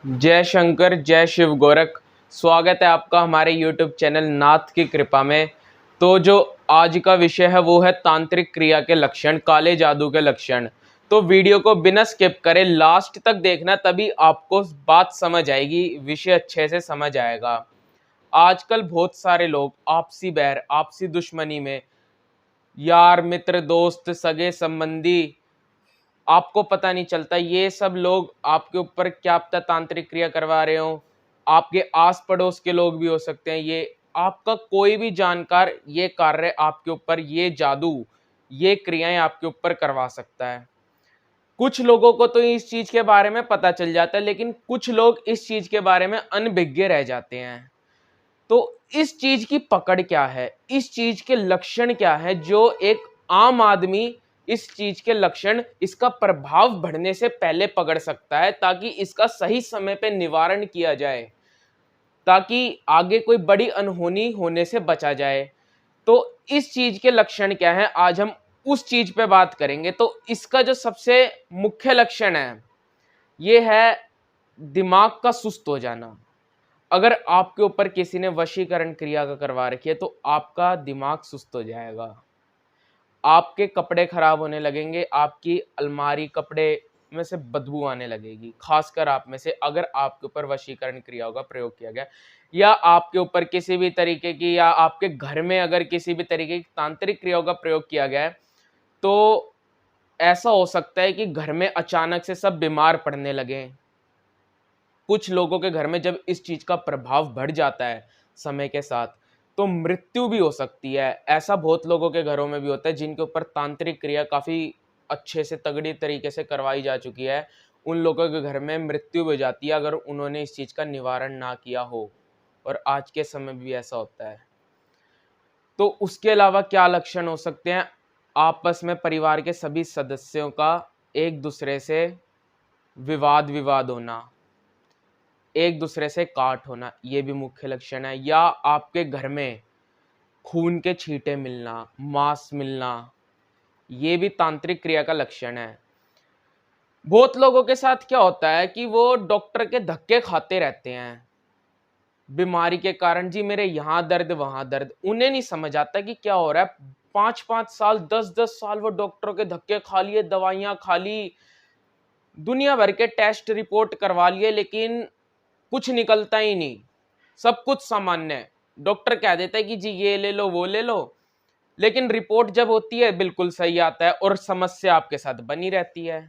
जय शंकर जय शिव गोरख। स्वागत है आपका हमारे YouTube चैनल नाथ की कृपा में। तो जो आज का विषय है वो है तांत्रिक क्रिया के लक्षण, काले जादू के लक्षण। तो वीडियो को बिना स्किप करे लास्ट तक देखना, तभी आपको बात समझ आएगी, विषय अच्छे से समझ आएगा। आजकल बहुत सारे लोग आपसी बैर, आपसी दुश्मनी में, यार मित्र दोस्त सगे संबंधी, आपको पता नहीं चलता ये सब लोग आपके ऊपर क्या पता तांत्रिक क्रिया करवा रहे हो। आपके आस पड़ोस के लोग भी हो सकते हैं, ये आपका कोई भी जानकार ये कार्य आपके ऊपर, ये जादू, ये क्रियाएं आपके ऊपर करवा सकता है। कुछ लोगों को तो इस चीज के बारे में पता चल जाता है, लेकिन कुछ लोग इस चीज के बारे में अनभिज्ञ रह जाते हैं। तो इस चीज की पकड़ क्या है, इस चीज के लक्षण क्या है, जो एक आम आदमी इस चीज के लक्षण, इसका प्रभाव बढ़ने से पहले पकड़ सकता है, ताकि इसका सही समय पे निवारण किया जाए, ताकि आगे कोई बड़ी अनहोनी होने से बचा जाए। तो इस चीज के लक्षण क्या है, आज हम उस चीज पे बात करेंगे। तो इसका जो सबसे मुख्य लक्षण है ये है दिमाग का सुस्त हो जाना। अगर आपके ऊपर किसी ने वशीकरण क्रिया का करवा रखी है तो आपका दिमाग सुस्त हो जाएगा, आपके कपड़े खराब होने लगेंगे, आपकी अलमारी कपड़े में से बदबू आने लगेगी, खासकर आप में से अगर आपके ऊपर वशीकरण क्रियाओं का प्रयोग किया गया, या आपके ऊपर किसी भी तरीके की, या आपके घर में अगर किसी भी तरीके की तांत्रिक क्रियाओं का प्रयोग किया गया है, तो ऐसा हो सकता है कि घर में अचानक से सब बीमार पड़ने लगे। कुछ लोगों के घर में जब इस चीज का प्रभाव बढ़ जाता है समय के साथ, तो मृत्यु भी हो सकती है। ऐसा बहुत लोगों के घरों में भी होता है जिनके ऊपर तांत्रिक क्रिया काफी अच्छे से तगड़ी तरीके से करवाई जा चुकी है, उन लोगों के घर में मृत्यु भी हो जाती है अगर उन्होंने इस चीज का निवारण ना किया हो। और आज के समय में भी ऐसा होता है। तो उसके अलावा क्या लक्षण हो सकते हैं, आपस में परिवार के सभी सदस्यों का एक दूसरे से विवाद विवाद होना, एक दूसरे से काट होना, ये भी मुख्य लक्षण है। या आपके घर में खून के छींटे मिलना, मांस मिलना, ये भी तांत्रिक क्रिया का लक्षण है। बहुत लोगों के साथ क्या होता है कि वो डॉक्टर के धक्के खाते रहते हैं बीमारी के कारण, जी मेरे यहाँ दर्द वहां दर्द, उन्हें नहीं समझ आता कि क्या हो रहा है। 5-5 साल 10-10 साल वो डॉक्टरों के धक्के खा लिए, दवाइयां खा ली, दुनिया भर के टेस्ट रिपोर्ट करवा लिए, लेकिन कुछ निकलता ही नहीं, सब कुछ सामान्य है। डॉक्टर कह देता है कि जी ये ले लो वो ले लो, लेकिन रिपोर्ट जब होती है बिल्कुल सही आता है और समस्या आपके साथ बनी रहती है।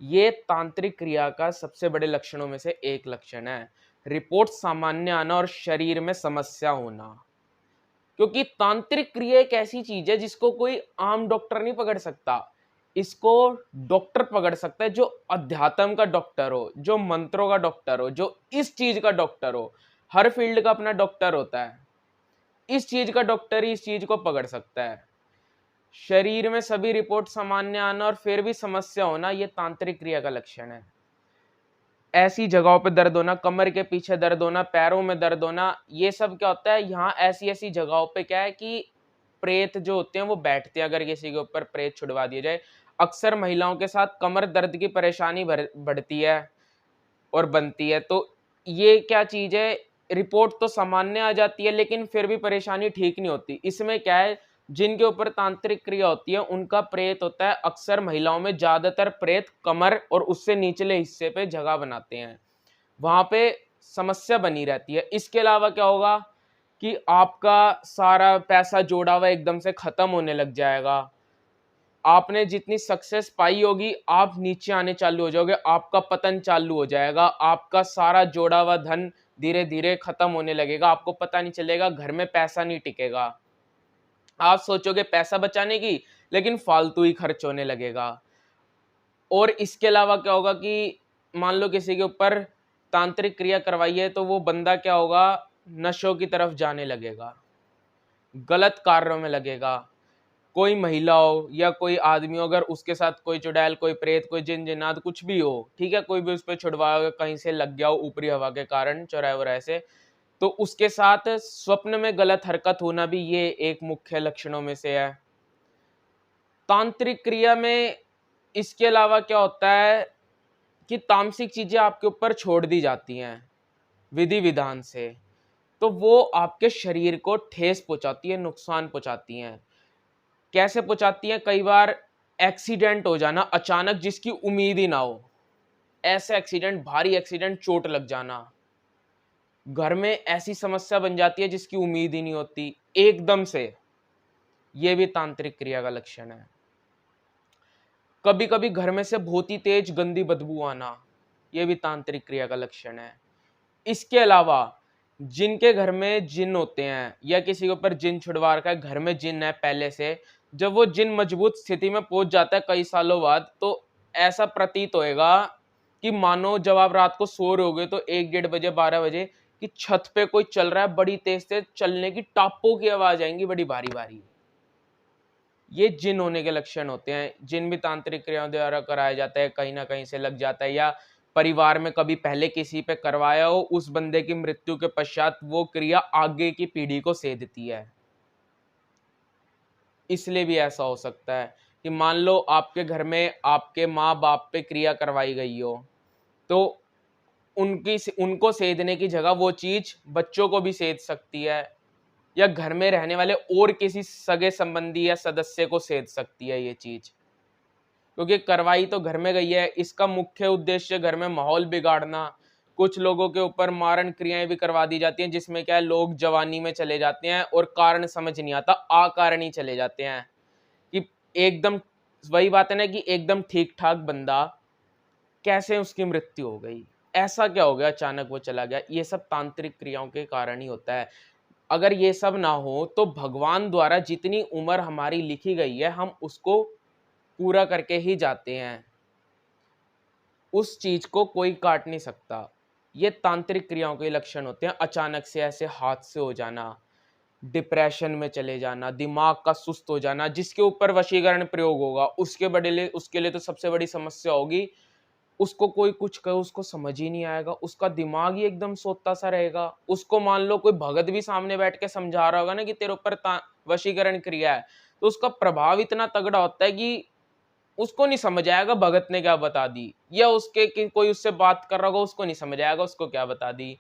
ये तांत्रिक क्रिया का सबसे बड़े लक्षणों में से एक लक्षण है, रिपोर्ट सामान्य आना और शरीर में समस्या होना। क्योंकि तांत्रिक क्रिया एक ऐसी चीज है जिसको कोई आम डॉक्टर नहीं पकड़ सकता, इसको डॉक्टर पकड़ सकता है जो अध्यात्म का डॉक्टर हो, जो मंत्रों का डॉक्टर हो, जो इस चीज का डॉक्टर हो। हर फील्ड का अपना डॉक्टर होता है, इस चीज का डॉक्टर ही इस चीज को पकड़ सकता है। शरीर में सभी रिपोर्ट सामान्य आना और फिर भी समस्या होना, यह तांत्रिक क्रिया का लक्षण है। ऐसी जगहों पे दर्द होना, कमर के पीछे दर्द होना, पैरों में दर्द होना, ये सब क्या होता है, यहाँ ऐसी ऐसी जगहों पे क्या है कि प्रेत जो होते हैं वो बैठते हैं। अगर किसी के ऊपर प्रेत छुड़वा दिया जाए, अक्सर महिलाओं के साथ कमर दर्द की परेशानी बढ़ती है और बनती है। तो ये क्या चीज है, रिपोर्ट तो सामान्य आ जाती है लेकिन फिर भी परेशानी ठीक नहीं होती। इसमें क्या है, जिनके ऊपर तांत्रिक क्रिया होती है उनका प्रेत होता है, अक्सर महिलाओं में ज्यादातर प्रेत कमर और उससे निचले हिस्से पे जगह बनाते हैं, वहां पे समस्या बनी रहती है। इसके अलावा क्या होगा कि आपका सारा पैसा जोड़ा हुआ एकदम से खत्म होने लग जाएगा, आपने जितनी सक्सेस पाई होगी आप नीचे आने चालू हो जाओगे, आपका पतन चालू हो जाएगा, आपका सारा जोड़ा हुआ धन धीरे धीरे खत्म होने लगेगा, आपको पता नहीं चलेगा, घर में पैसा नहीं टिकेगा, आप सोचोगे पैसा बचाने की लेकिन फालतू ही खर्च होने लगेगा। और इसके अलावा क्या होगा कि मान लो किसी के ऊपर तांत्रिक क्रिया करवाई है तो वो बंदा क्या होगा, नशों की तरफ जाने लगेगा, गलत कार्यों में लगेगा। कोई महिला हो या कोई आदमी हो, अगर उसके साथ कोई चुड़ैल, कोई प्रेत, कोई जिन जिन्नात कुछ भी हो, ठीक है, कोई भी उस पर छुड़वाया, कहीं से लग गया हो ऊपरी हवा के कारण, चौराहे वराहे से, तो उसके साथ स्वप्न में गलत हरकत होना भी ये एक मुख्य लक्षणों में से है तांत्रिक क्रिया में। इसके अलावा क्या होता है, कि तामसिक चीजें आपके ऊपर छोड़ दी जाती हैं विधि विधान से, तो वो आपके शरीर को ठेस पहुंचाती है, नुकसान पहुंचाती हैं। कैसे पहुंचाती हैं? कई बार एक्सीडेंट हो जाना अचानक जिसकी उम्मीद ही ना हो, ऐसे एक्सीडेंट, भारी एक्सीडेंट, चोट लग जाना, घर में ऐसी समस्या बन जाती है जिसकी उम्मीद ही नहीं होती एकदम से, ये भी तांत्रिक क्रिया का लक्षण है। कभी कभी घर में से बहुत ही तेज गंदी बदबू आना, ये भी तांत्रिक क्रिया का लक्षण है। इसके अलावा जिनके घर में जिन होते हैं या किसी के ऊपर जिन छुड़वा रखा है, घर में जिन है पहले से, जब वो जिन मजबूत स्थिति में पहुंच जाता है कई सालों बाद, तो ऐसा प्रतीत होएगा कि मानो जब आप रात को सो रहे होगे तो 1-1:30 बजे, 12 बजे कि छत पे कोई चल रहा है, बड़ी तेज तेज चलने की टापों की आवाज आएंगी, बड़ी भारी भारी। ये जिन होने के लक्षण होते हैं। जिन भी तांत्रिक क्रियाओं द्वारा कराया जाता है, कहीं ना कहीं से लग जाता है, या परिवार में कभी पहले किसी पे करवाया हो, उस बंदे की मृत्यु के पश्चात वो क्रिया आगे की पीढ़ी को सेधती है। इसलिए भी ऐसा हो सकता है कि मान लो आपके घर में आपके माँ बाप पे क्रिया करवाई गई हो, तो उनको सेधने की जगह वो चीज बच्चों को भी सेध सकती है, या घर में रहने वाले और किसी सगे संबंधी या सदस्य को सेध सकती है ये चीज। क्योंकि करवाई तो घर में गई है, इसका मुख्य उद्देश्य घर में माहौल बिगाड़ना। कुछ लोगों के ऊपर मारण क्रियाएं भी करवा दी जाती हैं, जिसमें क्या है, लोग जवानी में चले जाते हैं और कारण समझ नहीं आता, अकारण ही चले जाते हैं कि एकदम, वही बात है ना कि एकदम ठीक ठाक बंदा कैसे उसकी मृत्यु हो गई, ऐसा क्या हो गया अचानक वो चला गया। ये सब तांत्रिक क्रियाओं के कारण ही होता है। अगर ये सब ना हो तो भगवान द्वारा जितनी उम्र हमारी लिखी गई है, हम उसको पूरा करके ही जाते हैं, उस चीज को कोई काट नहीं सकता। ये तांत्रिक क्रियाओं के लक्षण होते हैं। अचानक से ऐसे हादसे हो जाना, डिप्रेशन में चले जाना, दिमाग का सुस्त हो जाना, जिसके ऊपर वशीकरण प्रयोग होगा उसके लिए तो सबसे बड़ी समस्या होगी, उसको कोई कुछ कहे उसको समझ ही नहीं आएगा, उसका दिमाग ही एकदम सोता सा रहेगा। उसको मान लो कोई भगत भी सामने बैठ के समझा रहा होगा ना कि तेरे ऊपर वशीकरण क्रिया है, तो उसका प्रभाव इतना तगड़ा होता है कि उसको नहीं समझ आएगा भगत ने क्या बता दी, या उसके कि कोई उससे बात कर रहा होगा उसको नहीं समझ आएगा उसको क्या बता दी।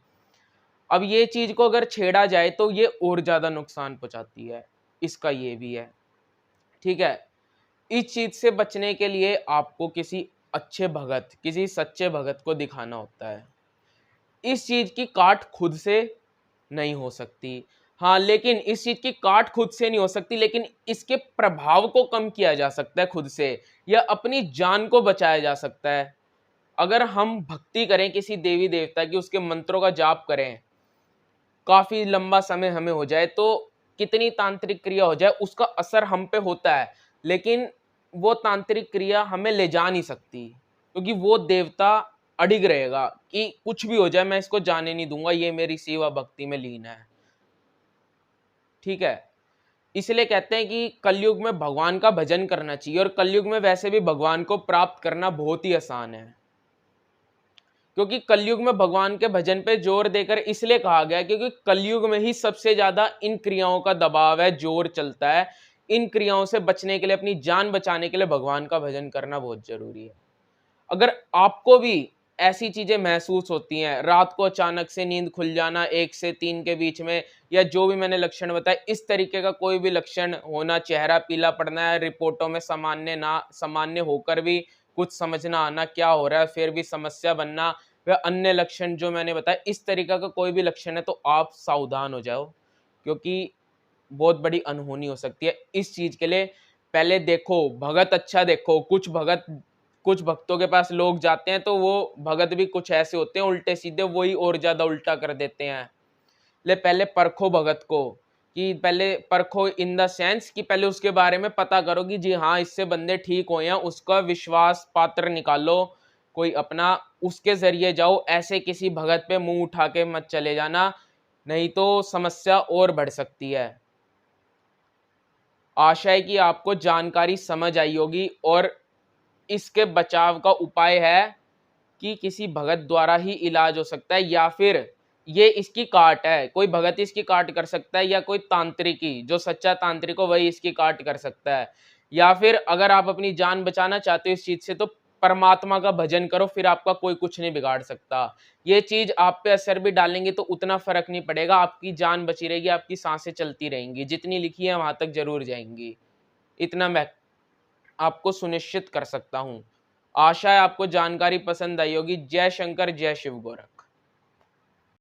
अब ये चीज को अगर छेड़ा जाए तो ये और ज्यादा नुकसान पहुंचाती है, इसका ये भी है। ठीक है, इस चीज से बचने के लिए आपको किसी अच्छे भगत, किसी सच्चे भगत को दिखाना होता है। इस चीज की काट खुद से नहीं हो सकती। हाँ, लेकिन इस चीज की काट खुद से नहीं हो सकती, लेकिन इसके प्रभाव को कम किया जा सकता है खुद से, या अपनी जान को बचाया जा सकता है। अगर हम भक्ति करें किसी देवी देवता की, उसके मंत्रों का जाप करें, काफी लंबा समय हमें हो जाए, तो कितनी तांत्रिक क्रिया हो जाए उसका असर हम पे होता है, लेकिन वो तांत्रिक क्रिया हमें ले जा नहीं सकती, क्योंकि वो देवता अडिग रहेगा कि कुछ भी हो जाए मैं इसको जाने नहीं दूंगा, ये मेरी सेवा भक्ति में लीन है। ठीक है, इसलिए कहते हैं कि कलयुग में भगवान का भजन करना चाहिए, और कलयुग में वैसे भी भगवान को प्राप्त करना बहुत ही आसान है, क्योंकि कलयुग में भगवान के भजन पे जोर देकर इसलिए कहा गया है क्योंकि कलयुग में ही सबसे ज्यादा इन क्रियाओं का दबाव है, जोर चलता है। इन क्रियाओं से बचने के लिए, अपनी जान बचाने के लिए भगवान का भजन करना बहुत जरूरी है। अगर आपको भी ऐसी चीजें महसूस होती हैं, रात को अचानक से नींद खुल जाना 1 से 3 के बीच में, या जो भी मैंने लक्षण बताए, इस तरीके का कोई भी लक्षण होना, चेहरा पीला पड़ना है, रिपोर्टों में सामान्य होकर भी कुछ समझ ना आना क्या हो रहा है, फिर भी समस्या बनना, व अन्य लक्षण जो मैंने बताया, इस तरीका का कोई भी लक्षण है, तो आप सावधान हो जाओ, क्योंकि बहुत बड़ी अनहोनी हो सकती है। इस चीज के लिए पहले देखो, भगत अच्छा देखो। कुछ भक्तों के पास लोग जाते हैं तो वो भगत भी कुछ ऐसे होते हैं उल्टे सीधे, वही और ज्यादा उल्टा कर देते हैं। ले पहले परखो भगत को, कि पहले परखो इन द सेंस कि पहले उसके बारे में पता करो कि जी हाँ, इससे बंदे ठीक हो, या उसका विश्वास पात्र निकालो कोई अपना, उसके जरिए जाओ। ऐसे किसी भगत पे मुंह उठा के मत चले जाना, नहीं तो समस्या और बढ़ सकती है। आशा है कि आपको जानकारी समझ आई होगी, और इसके बचाव का उपाय है कि किसी भगत द्वारा ही इलाज हो सकता है, या फिर ये इसकी काट है, कोई भगत इसकी काट कर सकता है, या कोई तांत्रिकी जो सच्चा तांत्रिक हो वही इसकी काट कर सकता है। या फिर अगर आप अपनी जान बचाना चाहते हो इस चीज से, तो परमात्मा का भजन करो, फिर आपका कोई कुछ नहीं बिगाड़ सकता। ये चीज़ आप पे असर भी डालेंगे तो उतना फ़र्क नहीं पड़ेगा, आपकी जान बची रहेगी, आपकी साँसें चलती रहेंगी, जितनी लिखी है वहाँ तक ज़रूर जाएँगी। इतना मैं आपको सुनिश्चित कर सकता हूँ। आशा है आपको जानकारी पसंद आई होगी। जय शंकर, जय शिव गोरख।